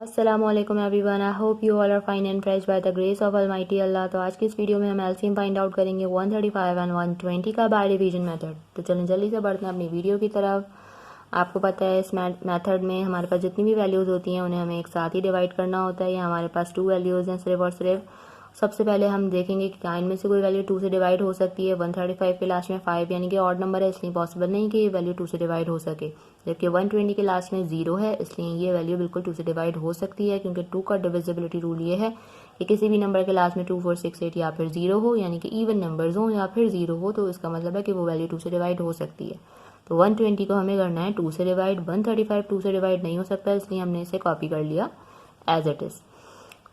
अस्सलामुअलैकुम everyone, I hope you all are fine and fresh by the grace of almighty Allah. तो आज की इस वीडियो में हम एलसीएम फाइंड आउट करेंगे 135 एंड 120 का बाय डिवीजन मेथड। तो चलें जल्दी से बढ़ते हैं अपनी वीडियो की तरफ। आपको पता है इस मेथड में हमारे पास जितनी भी वैल्यूज़ होती हैं उन्हें हमें एक साथ ही डिवाइड करना होता है। या हमारे पास 2 वैल्यूज़ हैं सिर्फ और सिर्फ। सबसे पहले हम देखेंगे कि क्या इनमें से कोई वैल्यू 2 से डिवाइड हो सकती है। 135 के लास्ट में 5 यानी कि ऑड नंबर है, इसलिए पॉसिबल नहीं कि ये वैल्यू 2 से डिवाइड हो सके। जबकि 120 के लास्ट में 0 है, इसलिए ये वैल्यू बिल्कुल 2 से डिवाइड हो सकती है, क्योंकि 2 का डिविजिबिलिटी रूल ये है कि किसी भी नंबर के लास्ट में 2, 4, 6, 8 या फिर 0 हो, यानी कि इवन नंबर्स हो या फिर 0 हो, तो इसका मतलब है कि वो वैल्यू 2 से डिवाइड हो सकती है। तो 120 को हमें करना है 2 से डिवाइड। 135 2 से डिवाइड नहीं हो सकता, इसलिए हमने इसे कॉपी कर लिया एज इट इज़।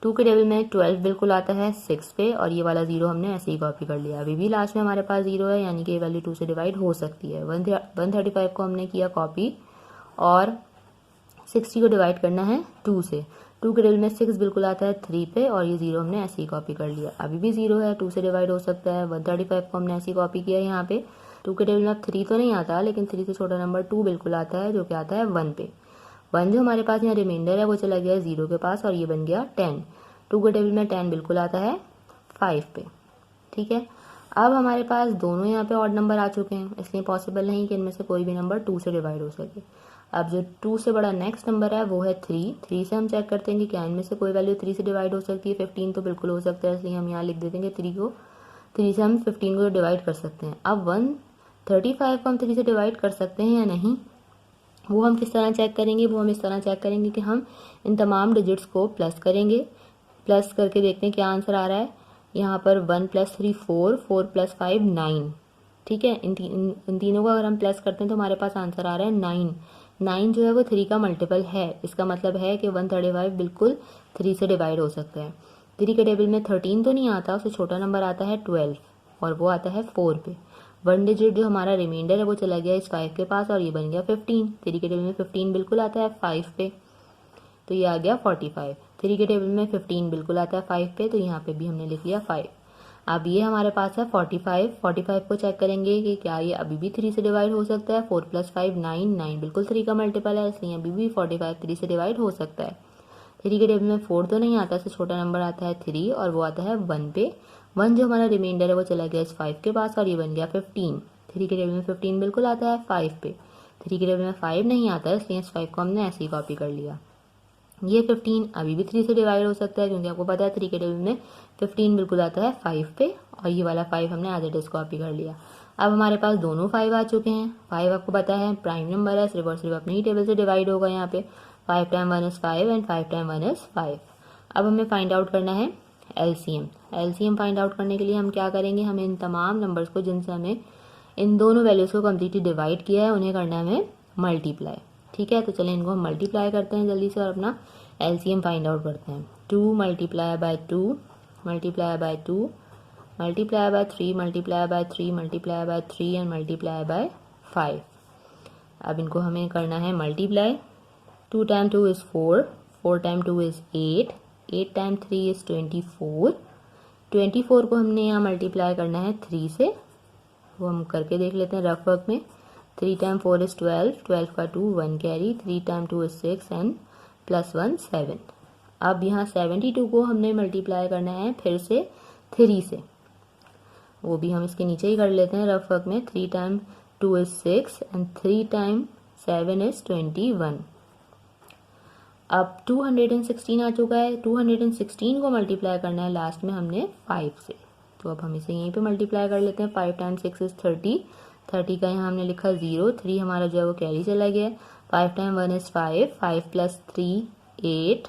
2 के टेबल में 12 बिल्कुल आता है 6 पे, और ये वाला 0 हमने ऐसे ही कॉपी कर लिया। अभी भी लास्ट में हमारे पास 0 है, यानी कि ये वैल्यू 2 से डिवाइड हो सकती है। 135 को हमने किया कॉपी और 60 को डिवाइड करना है 2 से। 2 के टेबल में 6 बिल्कुल आता है 3 पे, और ये 0 हमने ऐसे ही कॉपी कर लिया। अभी भी 0 है, 2 से डिवाइड हो सकता है। 135 को हमने ऐसे ही कॉपी किया यहाँ पे। 2 के टेबल में अब 3 तो नहीं आता, लेकिन 3 से छोटा नंबर 2 बिल्कुल आता है, जो कि आता है 1 पे। 1 जो हमारे पास यहाँ रिमाइंडर है वो चला गया 0 के पास, और ये बन गया 10। 2 के टेबल में 10 बिल्कुल आता है 5 पे। ठीक है, अब हमारे पास दोनों यहाँ पे ऑड नंबर आ चुके हैं, इसलिए पॉसिबल नहीं कि इनमें से कोई भी नंबर 2 से डिवाइड हो सके। अब जो 2 से बड़ा नेक्स्ट नंबर है वो है 3। 3 से हम चेक करते हैं कि क्या इनमें से कोई वैल्यू 3 से डिवाइड हो सकती है। 15 तो बिल्कुल हो सकता है, इसलिए हम यहाँ लिख देते हैं कि 3 से हम 15 को डिवाइड कर सकते हैं। अब 135 को हम 3 से डिवाइड कर सकते हैं या नहीं, वो हम किस तरह चेक करेंगे। वो हम इस तरह चेक करेंगे कि हम इन तमाम डिजिट्स को प्लस करेंगे। प्लस करके देखते हैं क्या आंसर आ रहा है। यहाँ पर 1 + 3 4, 4 + 5 9। ठीक है, इन तीनों को अगर हम प्लस करते हैं तो हमारे पास आंसर आ रहा है 9। 9 जो है वो 3 का मल्टीपल है। इसका मतलब है कि 135 बिल्कुल 3 से डिवाइड हो सकता है। 3 के टेबल में 13 तो नहीं आता, उससे छोटा नंबर आता है 12, और वो आता है 4 पे। 1 डिजिट जो हमारा रिमाइंडर है वो चला गया इस 5 के पास, और ये बन गया 15। 3 के टेबल में 15 बिल्कुल आता है 5 पे, तो ये आ गया 45। 3 के टेबल में 15 बिल्कुल आता है 5 पे, तो यहाँ पे भी हमने लिख लिया 5। अब ये हमारे पास है 45। 45 को चेक करेंगे कि क्या ये अभी भी 3 से डिवाइड हो सकता है। 4 + 5 9, 9 बिल्कुल 3 का मल्टीपल है, इसलिए अभी भी 45 3 से डिवाइड हो सकता है। 3 के टेबल में 4 तो नहीं आता, इससे छोटा नंबर आता है 3, और वो आता है 1 पे। 1 जो हमारा रिमाइंडर है वो चला गया इस 5 के पास, और ये बन गया 15। 3 के टेबल में 15 बिल्कुल आता है 5 पे। 3 के टेबल में 5 नहीं आता, इसलिए इस 5 को हमने ऐसे ही कॉपी कर लिया। ये 15 अभी भी 3 से डिवाइड हो सकता है, क्योंकि आपको पता है 3 के टेबल में 15 बिल्कुल आता है 5 पे, और ये वाला 5 हमने एज इट इज कॉपी कर लिया। अब हमारे पास दोनों 5 आ चुके हैं। 5 आपको पता है प्राइम नंबर है, सिर्फ और सिर्फ अपने ही टेबल से डिवाइड होगा। यहाँ पे 5 × 1 = 5 एंड 5 × 1 = 5। अब हमें फाइंड आउट करना है LCM। LCM फाइंड आउट करने के लिए हम क्या करेंगे, हमें इन तमाम नंबर्स को जिनसे हमें इन दोनों वैल्यूज़ को कम्प्लीटली डिवाइड किया है उन्हें करना है हमें मल्टीप्लाई। ठीक है, तो चलें इनको हम मल्टीप्लाई करते हैं जल्दी से और अपना LCM फाइंड आउट करते हैं। 2 × 2 × 2 multiply by 3 multiply by 3 multiply by 3 and multiply by 5। अब इनको हमें करना है मल्टीप्लाई। 2 × 2 = 4, 4 × 2 = 8, 8 × 3 = 24। 24 को हमने यहाँ मल्टीप्लाई करना है 3 से, वो हम करके देख लेते हैं रफ वर्क में। 3 × 4 = 12, 12 का 2 1 कैरी, 3 × 2 = 6 एंड +1 7। अब यहाँ 72 को हमने मल्टीप्लाई करना है फिर से 3 से, वो भी हम इसके नीचे ही कर लेते हैं रफ वर्क में। 3 × 2 = 6 एंड 3 × 7 = 21। अब 216 आ चुका है। 216 को मल्टीप्लाई करना है लास्ट में हमने 5 से, तो अब हम इसे यहीं पे मल्टीप्लाई कर लेते हैं। 5 × 6 = 30। 30 का यहाँ हमने लिखा 0, 3 हमारा जो है वो कैरी चला गया। 5 × 1 = 5, 5 + 3 8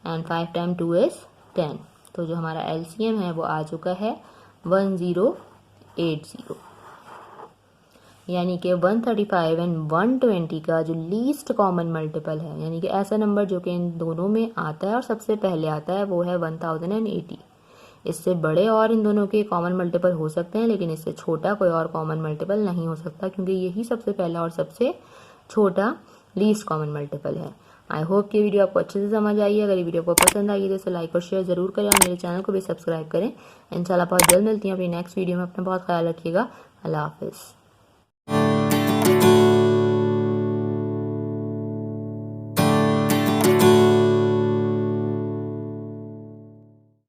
एंड 5 × 2 = 10। तो जो हमारा LCM है वो आ चुका है 1080, यानी कि 135 एंड 120 का जो लीस्ट कॉमन मल्टीपल है, यानी कि ऐसा नंबर जो कि इन दोनों में आता है और सबसे पहले आता है, वो है 1080। इससे बड़े और इन दोनों के कॉमन मल्टीपल हो सकते हैं, लेकिन इससे छोटा कोई और कॉमन मल्टीपल नहीं हो सकता, क्योंकि यही सबसे पहला और सबसे छोटा लीस्ट कॉमन मल्टीपल है। आई होप कि वीडियो आपको अच्छे से समझ आई है। अगर ये वीडियो आपको पसंद आई है तो इसे लाइक और शेयर जरूर करें, और मेरे चैनल को भी सब्सक्राइब करें। इंशाल्लाह बहुत जल्द मिलती हैं अपनी नेक्स्ट वीडियो में। अपना बहुत ख्याल रखिएगा। अल्लाह हाफिज़।